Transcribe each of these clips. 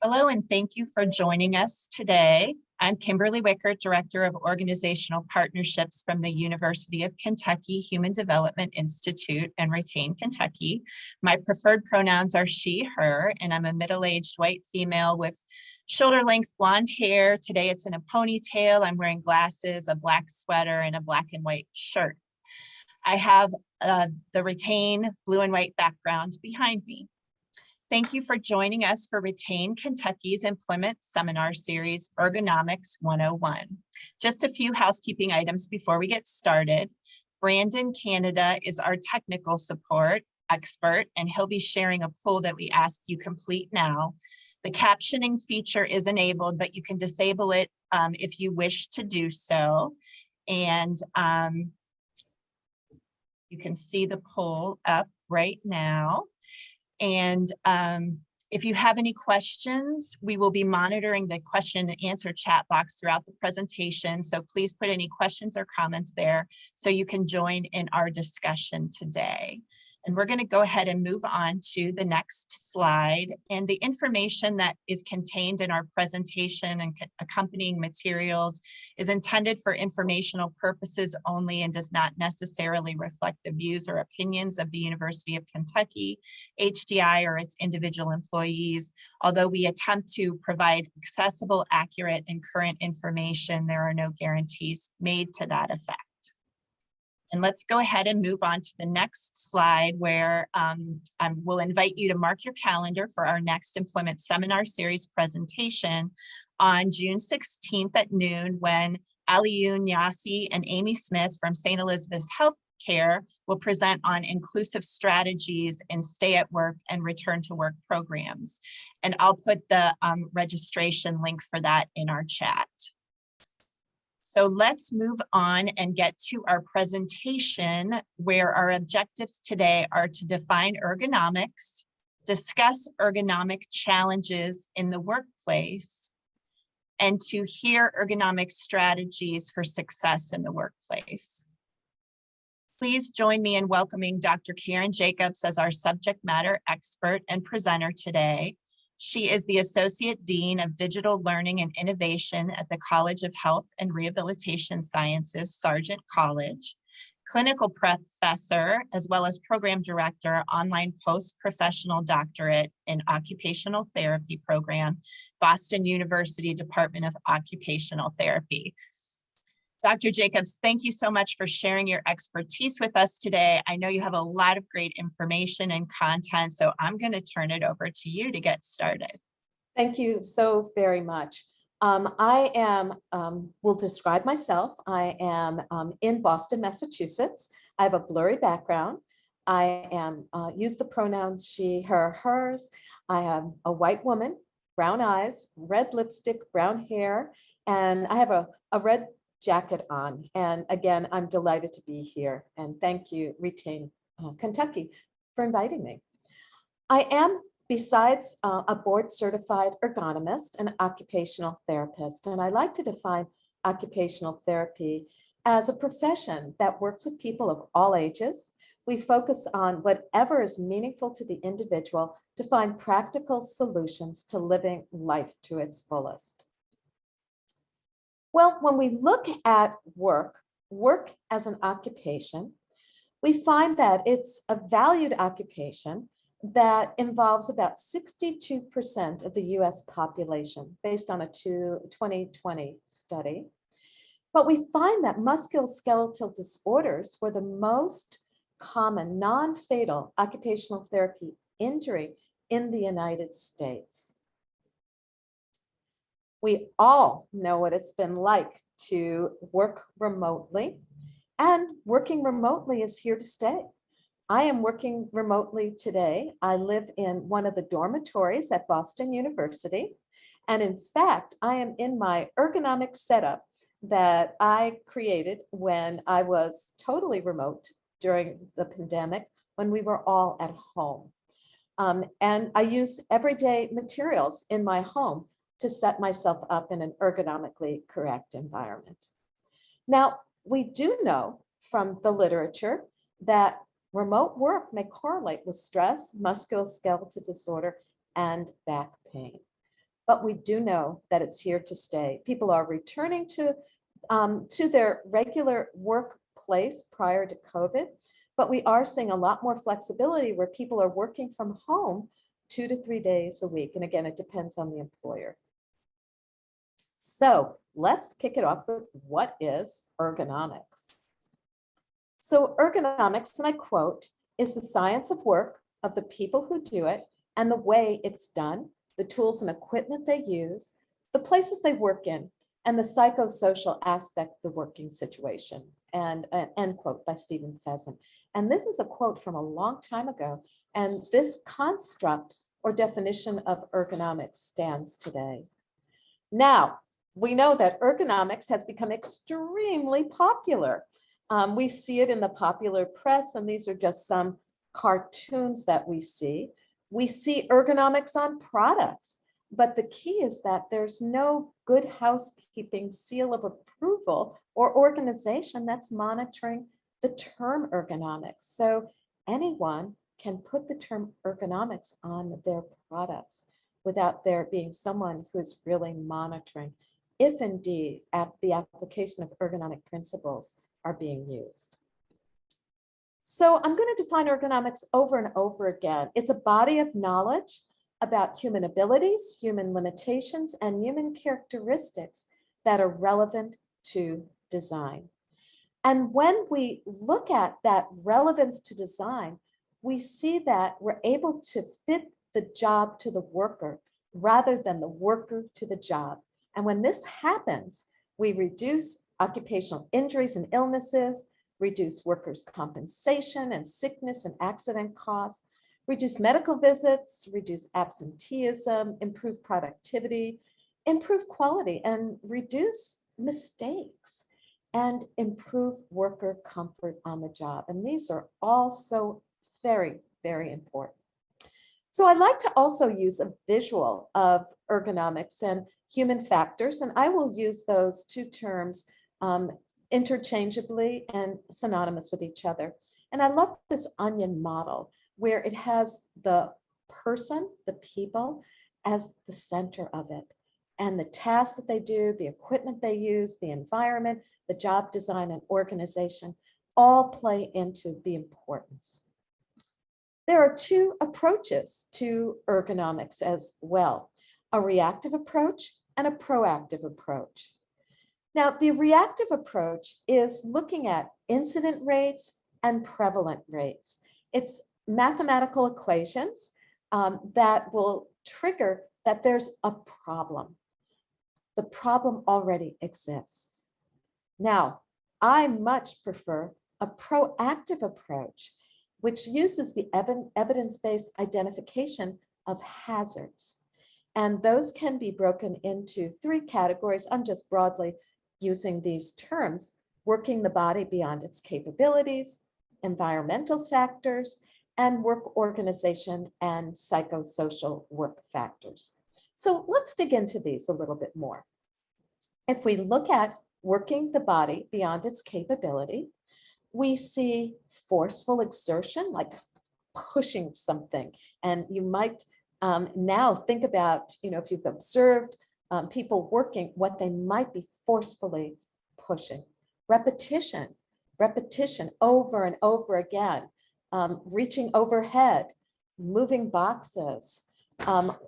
Hello, and thank you for joining us today. I'm Kimberly Wicker, Director of Organizational Partnerships from the University of Kentucky Human Development Institute in Retain, Kentucky. My preferred pronouns are she, her, and I'm a middle-aged white female with shoulder-length blonde hair. Today it's in a ponytail. I'm wearing glasses, a black sweater, and a black and white shirt. I have the Retain blue and white background behind me. Thank you for joining us for Retain Kentucky's Employment Seminar Series, Ergonomics 101. Just a few housekeeping items before we get started. Brandon Canada is our technical support expert, and he'll be sharing a poll that we ask you complete now. The captioning feature is enabled, but you can disable it if you wish to do so. And you can see the poll up right now. And if you have any questions, we will be monitoring the question and answer chat box throughout the presentation. So please put any questions or comments there so you can join in our discussion today. And we're going to go ahead and move on to the next slide. And the information that is contained in our presentation and accompanying materials is intended for informational purposes only and does not necessarily reflect the views or opinions of the University of Kentucky, HDI, or its individual employees. Although we attempt to provide accessible, accurate, and current information, there are no guarantees made to that effect. And let's go ahead and move on to the next slide where I will invite you to mark your calendar for our next Employment Seminar Series presentation on June 16th at noon, when Aliyun Yasi and Amy Smith from St. Elizabeth's Healthcare will present on inclusive strategies in stay at work and return to work programs. And I'll put the registration link for that in our chat. So let's move on and get to our presentation, where our objectives today are to define ergonomics, discuss ergonomic challenges in the workplace, and to hear ergonomic strategies for success in the workplace. Please join me in welcoming Dr. Karen Jacobs as our subject matter expert and presenter today. She is the Associate Dean of Digital Learning and Innovation at the College of Health and Rehabilitation Sciences, Sargent College, clinical professor, as well as program director, online post-professional doctorate in occupational therapy program, Boston University Department of Occupational Therapy. Dr. Jacobs, thank you so much for sharing your expertise with us today. I know you have a lot of great information and content, so I'm going to turn it over to you to get started. Thank you so very much. Will describe myself. I am in Boston, Massachusetts. I have a blurry background. I use the pronouns she, her, hers. I am a white woman, brown eyes, red lipstick, brown hair, and I have a red jacket on. And again, I'm delighted to be here. And thank you, Retain Kentucky, for inviting me. I am, besides a board certified ergonomist, an occupational therapist. And I like to define occupational therapy as a profession that works with people of all ages. We focus on whatever is meaningful to the individual to find practical solutions to living life to its fullest. Well, when we look at work as an occupation, we find that it's a valued occupation that involves about 62% of the US population based on a 2020 study. But we find that musculoskeletal disorders were the most common non-fatal occupational therapy injury in the United States. We all know what it's been like to work remotely, and working remotely is here to stay. I am working remotely today. I live in one of the dormitories at Boston University. And in fact, I am in my ergonomic setup that I created when I was totally remote during the pandemic, when we were all at home. And I use everyday materials in my home to set myself up in an ergonomically correct environment. Now, we do know from the literature that remote work may correlate with stress, musculoskeletal disorder, and back pain. but we do know that it's here to stay. People are returning to their regular workplace prior to COVID, but we are seeing a lot more flexibility where people are working from home 2 to 3 days a week. And again, it depends on the employer. So let's kick it off with what is ergonomics? So ergonomics, and I quote, is the science of work of the people who do it and the way it's done, the tools and equipment they use, the places they work in, and the psychosocial aspect of the working situation. And end quote by Stephen Pheasant. And this is a quote from a long time ago. And this construct or definition of ergonomics stands today. Now, we know that ergonomics has become extremely popular. We see it in the popular press, and these are just some cartoons that we see. We see ergonomics on products, but the key is that there's no good housekeeping seal of approval or organization that's monitoring the term ergonomics. So anyone can put the term ergonomics on their products without there being someone who's really monitoring if indeed the application of ergonomic principles are being used. So I'm going to define ergonomics over and over again. It's a body of knowledge about human abilities, human limitations, and human characteristics that are relevant to design. And when we look at that relevance to design, we see that we're able to fit the job to the worker rather than the worker to the job. And when this happens, we reduce occupational injuries and illnesses, reduce workers' compensation and sickness and accident costs, reduce medical visits, reduce absenteeism, improve productivity, improve quality, and reduce mistakes, and improve worker comfort on the job. And these are also very, very important. So I like to also use a visual of ergonomics and human factors, and I will use those two terms interchangeably and synonymous with each other. And I love this onion model where it has the person, the people, as the center of it. And the tasks that they do, the equipment they use, the environment, the job design and organization all play into the importance. There are two approaches to ergonomics as well, a reactive approach and a proactive approach. Now, the reactive approach is looking at incident rates and prevalent rates. It's mathematical equations that will trigger that there's a problem. The problem already exists. Now, I much prefer a proactive approach, which uses the evidence-based identification of hazards. And those can be broken into three categories. I'm just broadly using these terms: working the body beyond its capabilities, environmental factors, and work organization and psychosocial work factors. So let's dig into these a little bit more. If we look at working the body beyond its capability, we see forceful exertion, like pushing something. And you might now think about, if you've observed people working, what they might be forcefully pushing. Repetition over and over again, reaching overhead, moving boxes,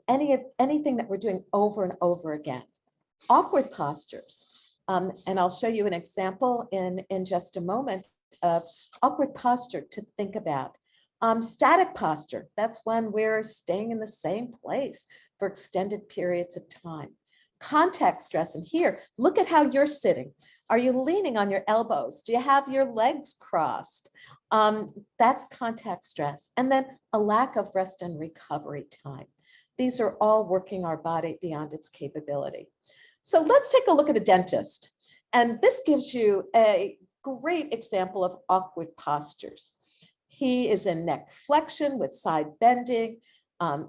anything that we're doing over and over again. Awkward postures, and I'll show you an example in just a moment of awkward posture to think about. Static posture, that's when we're staying in the same place for extended periods of time. Contact stress, and here, look at how you're sitting. Are you leaning on your elbows? Do you have your legs crossed? That's contact stress. And then a lack of rest and recovery time. These are all working our body beyond its capability. So let's take a look at a dentist. And this gives you a great example of awkward postures. He is in neck flexion with side bending.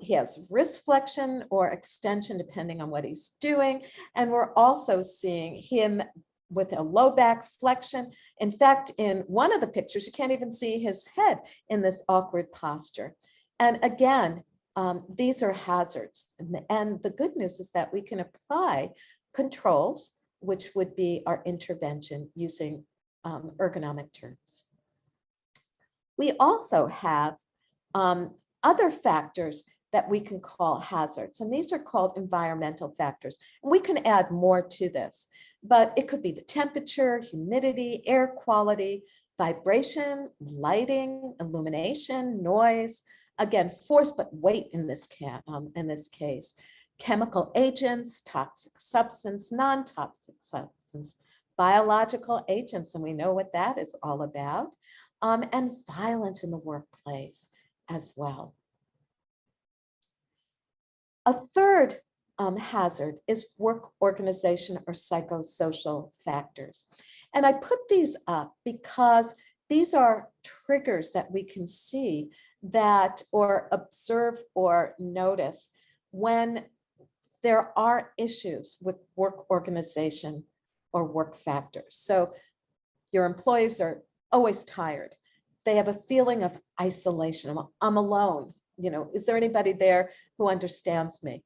He has wrist flexion or extension, depending on what he's doing. And we're also seeing him with a low back flexion. In fact, in one of the pictures, you can't even see his head in this awkward posture. And again, these are hazards. And the good news is that we can apply controls, which would be our intervention using ergonomic terms. We also have other factors that we can call hazards, and these are called environmental factors. And we can add more to this, but it could be the temperature, humidity, air quality, vibration, lighting, illumination, noise, again, force but weight in this case, chemical agents, toxic substance, non-toxic substance, biological agents, and we know what that is all about, and violence in the workplace as well. A third hazard is work organization or psychosocial factors. And I put these up because these are triggers that we can see that or observe or notice when there are issues with work organization or work factors. So your employees are always tired. They have a feeling of isolation. I'm alone. You know, is there anybody there who understands me?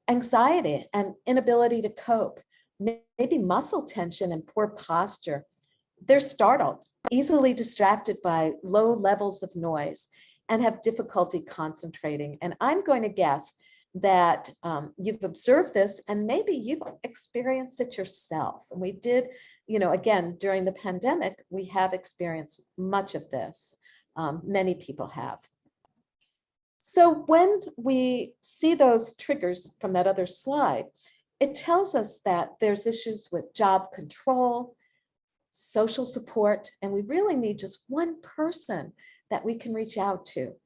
Anxiety and inability to cope, maybe muscle tension and poor posture. They're startled, easily distracted by low levels of noise, and have difficulty concentrating. And I'm going to guess that you've observed this and maybe you've experienced it yourself. And we did, you know, again, during the pandemic, we have experienced much of this. Many people have. So when we see those triggers from that other slide, it tells us that there's issues with job control, social support, and we really need just one person that we can reach out to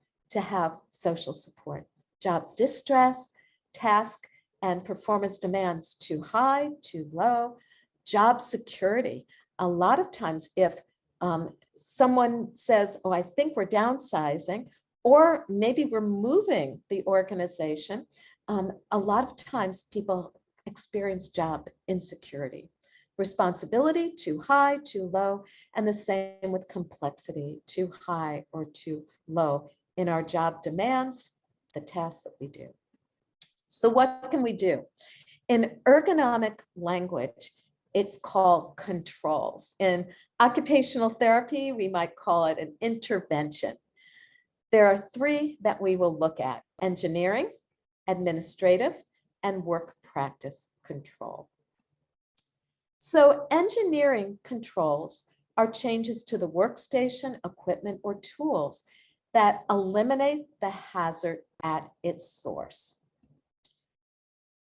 have social support. Job distress, task and performance demands too high, too low, job security. A lot of times if someone says, oh, I think we're downsizing, or maybe we're moving the organization, a lot of times people experience job insecurity. Responsibility, too high, too low, and the same with complexity, too high or too low in our job demands, the tasks that we do. So what can we do? In ergonomic language, it's called controls. In occupational therapy, we might call it an intervention. There are three that we will look at: engineering, administrative, and work practice control. So engineering controls are changes to the workstation, equipment, or tools that eliminate the hazard at its source.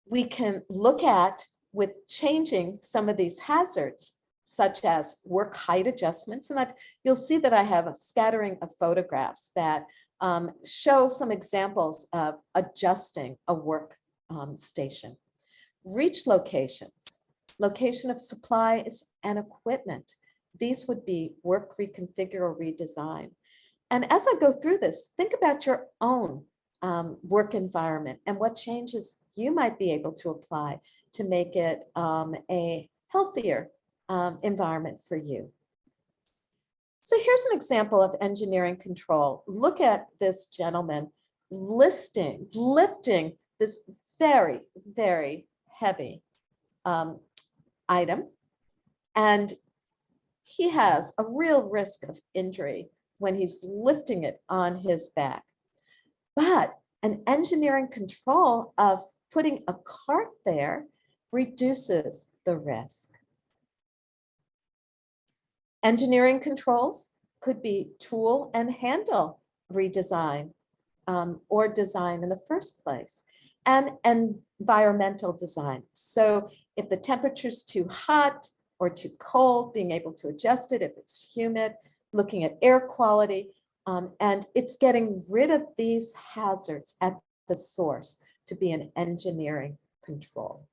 We can look at with changing some of these hazards, such as work height adjustments. And you'll see that I have a scattering of photographs that show some examples of adjusting a work station. Reach locations, location of supplies and equipment. These would be work reconfigure or redesign. And as I go through this, think about your own work environment and what changes you might be able to apply to make it a healthier environment for you. So here's an example of engineering control. Look at this gentleman lifting this very, very heavy item. And he has a real risk of injury when he's lifting it on his back. But an engineering control of putting a cart there reduces the risk. Engineering controls could be tool and handle redesign or design in the first place, and environmental design. So if the temperature's too hot or too cold, being able to adjust it. If it's humid, looking at air quality, and it's getting rid of these hazards at the source to be an engineering control.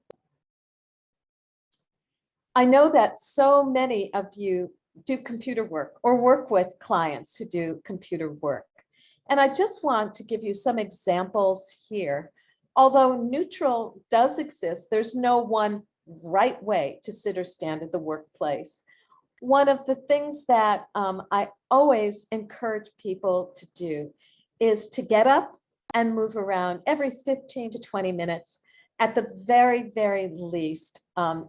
I know that so many of you do computer work or work with clients who do computer work. And I just want to give you some examples here. Although neutral does exist, there's no one right way to sit or stand at the workplace. One of the things that I always encourage people to do is to get up and move around every 15 to 20 minutes at the very, very least.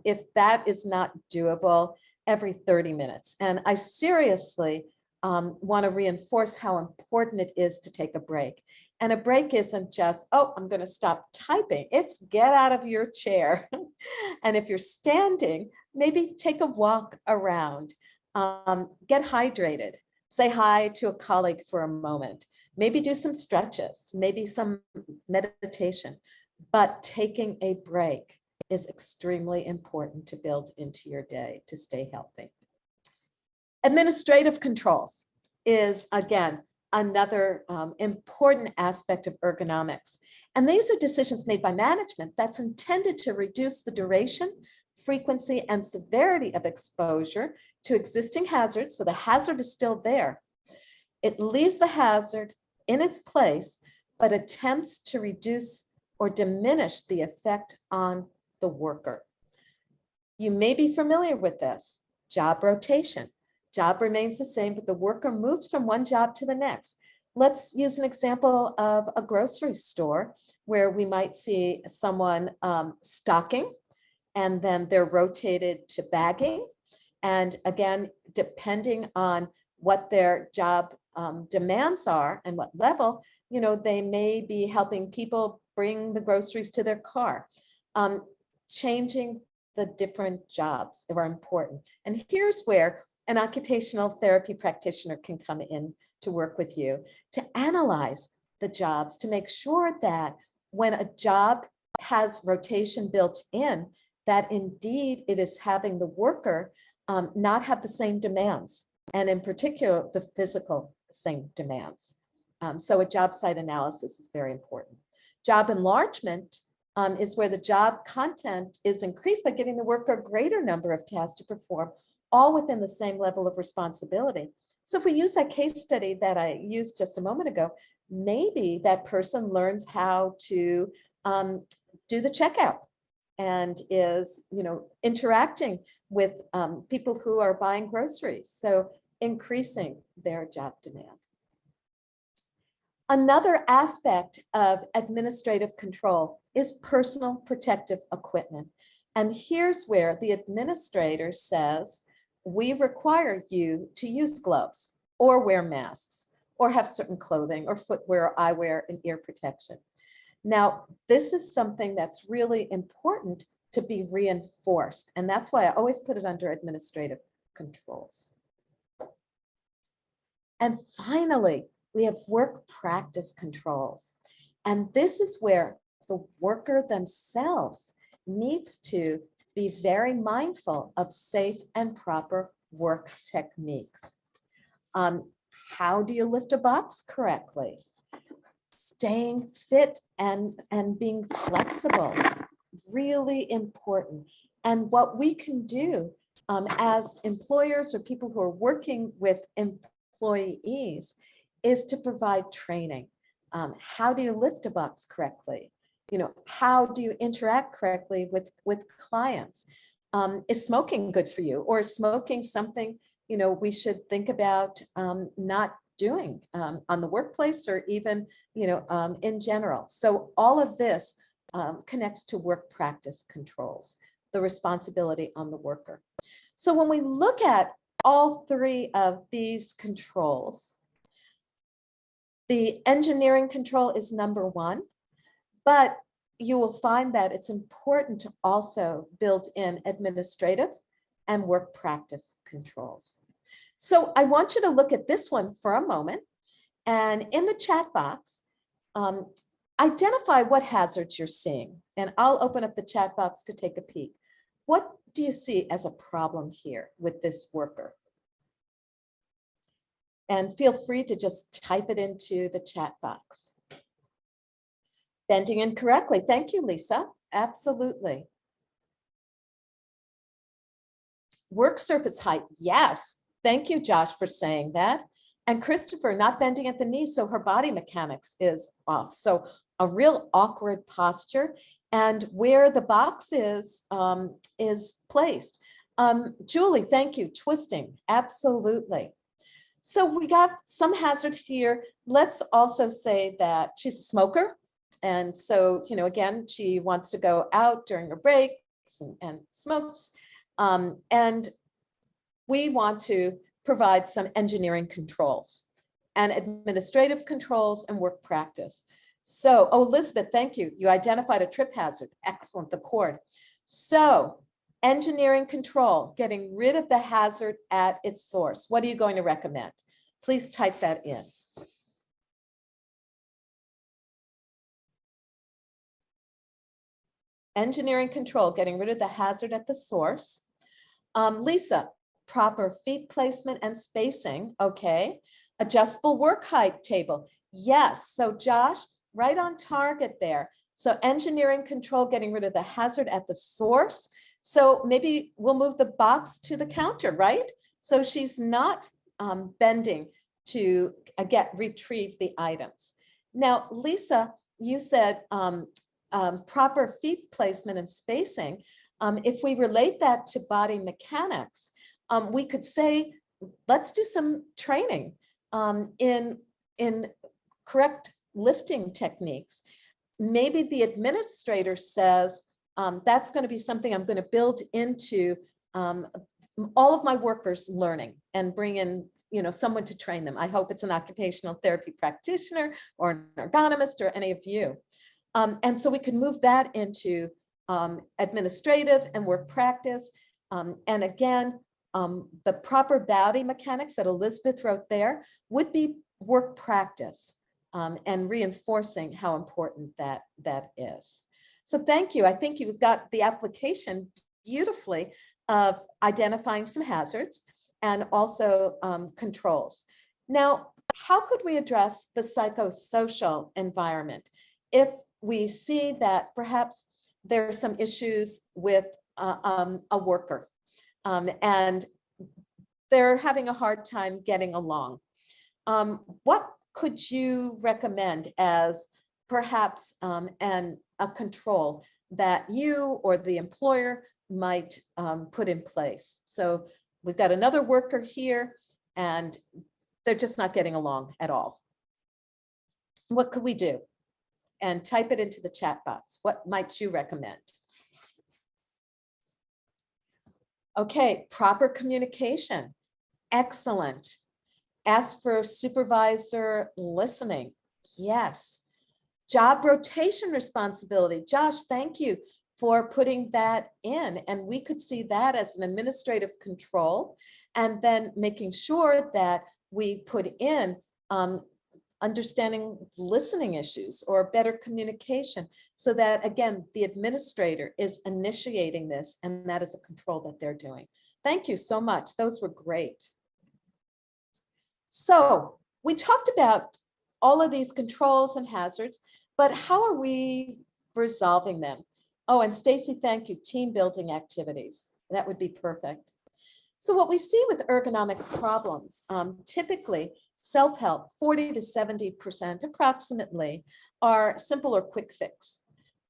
If that is not doable, every 30 minutes. And I seriously want to reinforce how important it is to take a break. And a break isn't just, oh, I'm going to stop typing. It's get out of your chair. And if you're standing, maybe take a walk around, get hydrated, say hi to a colleague for a moment, maybe do some stretches, maybe some meditation, but taking a break is extremely important to build into your day to stay healthy. Administrative controls is, again, another important aspect of ergonomics. And these are decisions made by management that's intended to reduce the duration, frequency, and severity of exposure to existing hazards. So the hazard is still there. It leaves the hazard in its place, but attempts to reduce or diminish the effect on the worker. You may be familiar with this. Job rotation. Job remains the same, but the worker moves from one job to the next. Let's use an example of a grocery store where we might see someone stocking, and then they're rotated to bagging. And again, depending on what their job demands are and what level, they may be helping people bring the groceries to their car. Changing the different jobs are important. And here's where an occupational therapy practitioner can come in to work with you to analyze the jobs, to make sure that when a job has rotation built in, that indeed it is having the worker not have the same demands, and in particular, the physical same demands. So a job site analysis is very important. Job enlargement is where the job content is increased by giving the worker a greater number of tasks to perform, all within the same level of responsibility. So if we use that case study that I used just a moment ago, maybe that person learns how to do the checkout and is, interacting with people who are buying groceries. So increasing their job demand. Another aspect of administrative control is personal protective equipment. And here's where the administrator says, we require you to use gloves or wear masks or have certain clothing or footwear, or eyewear, and ear protection. Now, this is something that's really important to be reinforced. And that's why I always put it under administrative controls. And finally, we have work practice controls. And this is where the worker themselves needs to be very mindful of safe and proper work techniques. How do you lift a box correctly? Staying fit and being flexible, really important. And what we can do as employers or people who are working with employees is to provide training. How do you lift a box correctly? How do you interact correctly with clients? Is smoking good for you, or is smoking something we should think about not doing on the workplace, or even in general? So all of this connects to work practice controls, the responsibility on the worker. So when we look at all three of these controls, the engineering control is number one, but you will find that it's important to also build in administrative and work practice controls. So I want you to look at this one for a moment, and in the chat box, identify what hazards you're seeing. And I'll open up the chat box to take a peek. What do you see as a problem here with this worker? And feel free to just type it into the chat box. Bending incorrectly. Thank you, Lisa. Absolutely. Work surface height. Yes. Thank you, Josh, for saying that. And Christopher, not bending at the knee, so her body mechanics is off. So a real awkward posture, and where the box is placed. Julie, thank you. Twisting. Absolutely. So we got some hazard here. Let's also say that she's a smoker. And so, again, she wants to go out during her breaks and smokes. And we want to provide some engineering controls and administrative controls and work practice. So, Elizabeth, thank you. You identified a trip hazard. Excellent, the cord. So engineering control, getting rid of the hazard at its source. What are you going to recommend? Please type that in. Engineering control, getting rid of the hazard at the source. Lisa, proper feet placement and spacing. Okay. Adjustable work height table. Yes. So Josh, right on target there. So engineering control, getting rid of the hazard at the source. So maybe we'll move the box to the counter, right? So she's not bending to retrieve the items. Now, Lisa, you said proper feet placement and spacing. If we relate that to body mechanics, we could say, let's do some training in correct lifting techniques. Maybe the administrator says, that's going to be something I'm going to build into all of my workers learning and bring in someone to train them. I hope it's an occupational therapy practitioner or an ergonomist or any of you. And so we could move that into administrative and work practice. And again, the proper body mechanics that Elizabeth wrote there would be work practice and reinforcing how important that is. So thank you. I think you've got the application beautifully of identifying some hazards and also controls. Now, how could we address the psychosocial environment if we see that perhaps there are some issues with a worker and they're having a hard time getting along? What could you recommend as perhaps a control that you or the employer might put in place? So we've got another worker here and they're just not getting along at all. What could we do? And type it into the chat box. What might you recommend? Okay, proper communication. Excellent. Ask for supervisor listening. Yes. Job rotation responsibility. Josh, thank you for putting that in. And we could see that as an administrative control and then making sure that we put in understanding listening issues or better communication so that, again, the administrator is initiating this and that is a control that they're doing. Thank you so much. Those were great. So we talked about all of these controls and hazards, but how are we resolving them? Oh, and Stacy, thank you. Team building activities. That would be perfect. So what we see with ergonomic problems, typically self-help, 40 to 70% approximately, are simple or quick fix.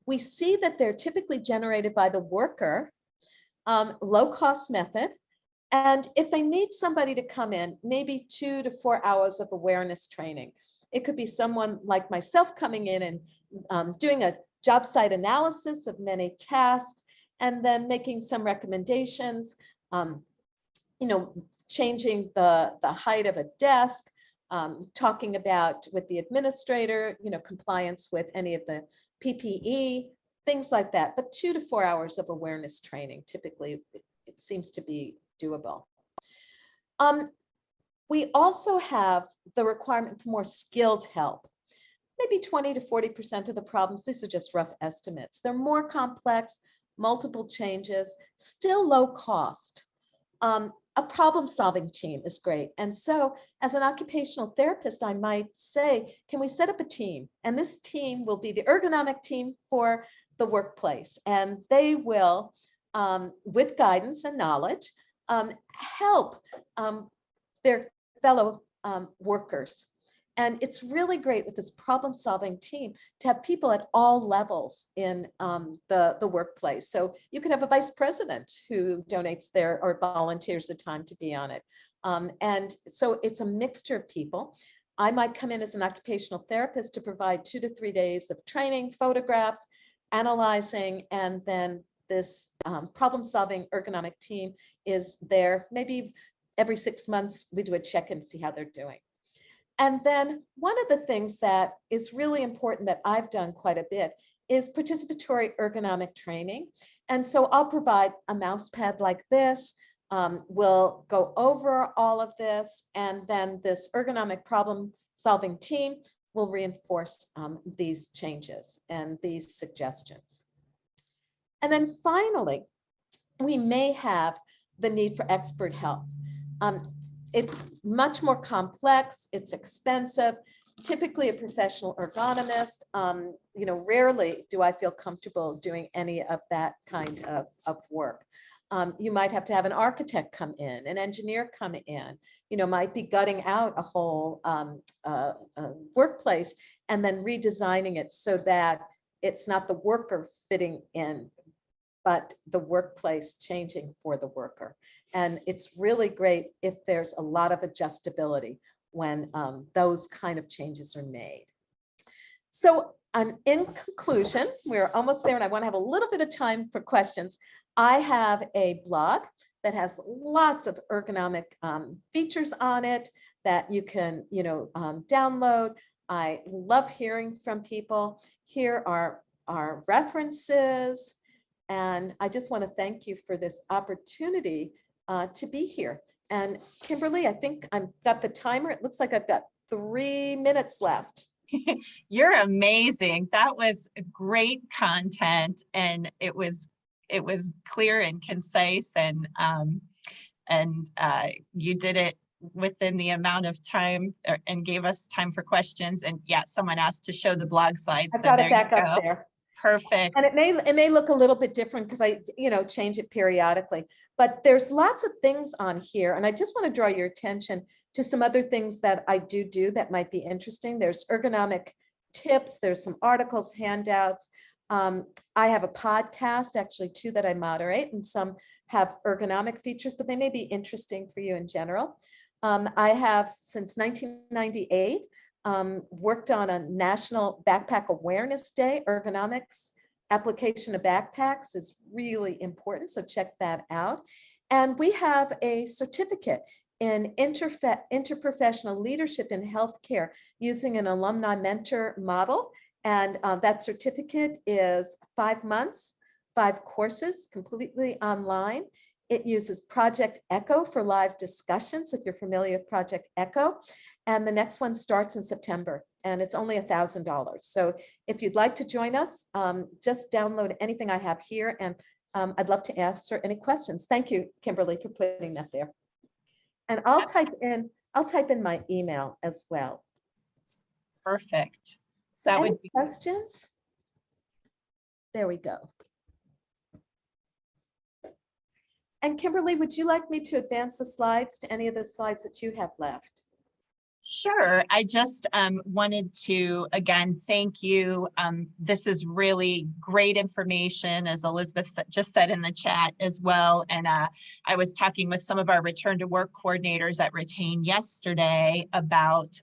We see that they're typically generated by the worker, low cost method. And if they need somebody to come in, maybe 2 to 4 hours of awareness training. It could be someone like myself coming in and doing a job site analysis of many tasks, and then making some recommendations, changing the height of a desk, talking about with the administrator, compliance with any of the PPE, things like that. But 2 to 4 hours of awareness training, typically, it seems to be doable. We also have the requirement for more skilled help. Maybe 20 to 40% of the problems, these are just rough estimates. They're more complex, multiple changes, still low cost. A problem-solving team is great. And so as an occupational therapist, I might say, can we set up a team? And this team will be the ergonomic team for the workplace. And they will, with guidance and knowledge, help their fellow workers. And it's really great with this problem-solving team to have people at all levels in the workplace. So you could have a vice president who donates their or volunteers the time to be on it. And so it's a mixture of people. I might come in as an occupational therapist to provide 2 to 3 days of training, photographs, analyzing, and then this problem-solving ergonomic team is there. Maybe every 6 months, we do a check-in to see how they're doing. And then one of the things that is really important that I've done quite a bit is participatory ergonomic training. And so I'll provide a mouse pad like this. We'll go over all of this, and then this ergonomic problem solving team will reinforce these changes and these suggestions. And then finally, we may have the need for expert help. It's much more complex, it's expensive. Typically a professional ergonomist, rarely do I feel comfortable doing any of that kind of work. You might have to have an architect come in, an engineer come in, might be gutting out a whole workplace and then redesigning it so that it's not the worker fitting in, but the workplace changing for the worker. And it's really great if there's a lot of adjustability when those kind of changes are made. So in conclusion, we're almost there, and I want to have a little bit of time for questions. I have a blog that has lots of ergonomic features on it that you can download. I love hearing from people. Here are our references. And I just want to thank you for this opportunity to be here. And Kimberly, I think I've got the timer. It looks like I've got 3 minutes left. You're amazing. That was great content, and it was clear and concise, and you did it within the amount of time and gave us time for questions. And yeah, someone asked to show the blog slides. I've got it back up there. Perfect. And it may look a little bit different because I change it periodically, but there's lots of things on here. And I just want to draw your attention to some other things that I do that might be interesting. There's ergonomic tips. There's some articles, handouts. I have a podcast, actually 2 that I moderate, and some have ergonomic features, but they may be interesting for you in general. I have, since 1998, worked on a National Backpack Awareness Day. Ergonomics application of backpacks is really important, so check that out. And we have a certificate in interprofessional leadership in healthcare using an alumni mentor model. And that certificate is 5 months, 5 courses, completely online. It uses Project Echo for live discussions, if you're familiar with Project Echo. And the next one starts in September, and it's only $1,000. So if you'd like to join us, just download anything I have here, and I'd love to answer any questions. Thank you, Kimberly, for putting that there. And I'll type in my email as well. Perfect. So that any questions? There we go. And Kimberly, would you like me to advance the slides to any of the slides that you have left? Sure. I just wanted to, again, thank you. This is really great information, as Elizabeth just said in the chat as well. And I was talking with some of our return to work coordinators at Retain yesterday about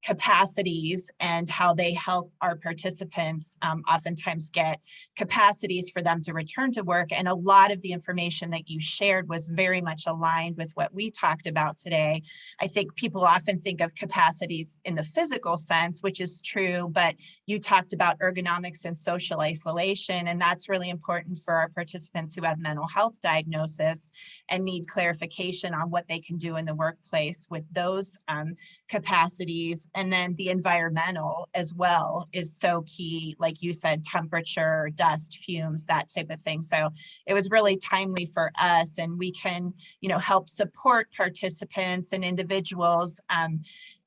capacities and how they help our participants oftentimes get capacities for them to return to work. And a lot of the information that you shared was very much aligned with what we talked about today. I think people often think of capacities in the physical sense, which is true, but you talked about ergonomics and social isolation, and that's really important for our participants who have mental health diagnosis and need clarification on what they can do in the workplace with those capacities. And then the environmental as well is so key, like you said, temperature, dust, fumes, that type of thing. So it was really timely for us, and we can, help support participants and individuals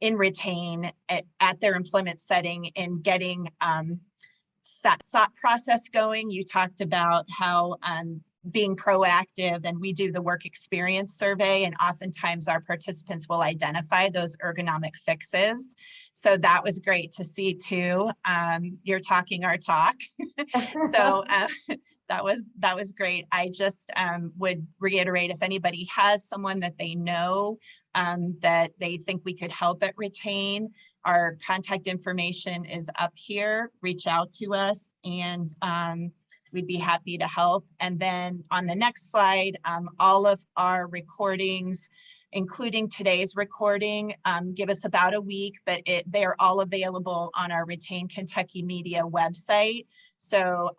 in Retain at their employment setting in getting that thought process going. You talked about how being proactive, and we do the work experience survey, and oftentimes our participants will identify those ergonomic fixes. So that was great to see too. You're talking our talk. So that was great. I just would reiterate, if anybody has someone that they know that they think we could help at Retain, our contact information is up here. Reach out to us, and we'd be happy to help. And then on the next slide, all of our recordings, including today's recording, give us about a week, but they're all available on our Retain Kentucky Media website. So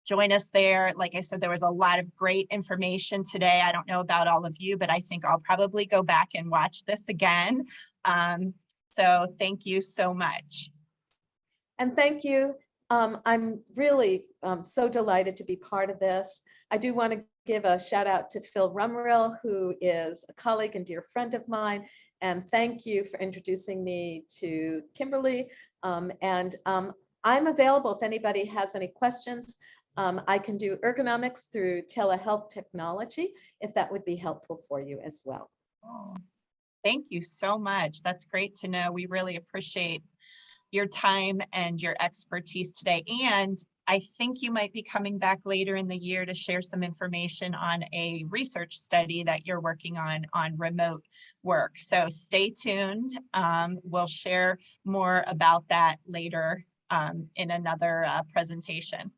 join us there. Like I said, there was a lot of great information today. I don't know about all of you, but I think I'll probably go back and watch this again. So thank you so much. And thank you. I'm really so delighted to be part of this. I do want to give a shout out to Phil Rummerill, who is a colleague and dear friend of mine. And thank you for introducing me to Kimberly. I'm available if anybody has any questions. I can do ergonomics through telehealth technology, if that would be helpful for you as well. Oh, thank you so much. That's great to know. We really appreciate your time and your expertise today. And I think you might be coming back later in the year to share some information on a research study that you're working on remote work. So stay tuned. We'll share more about that later in another presentation.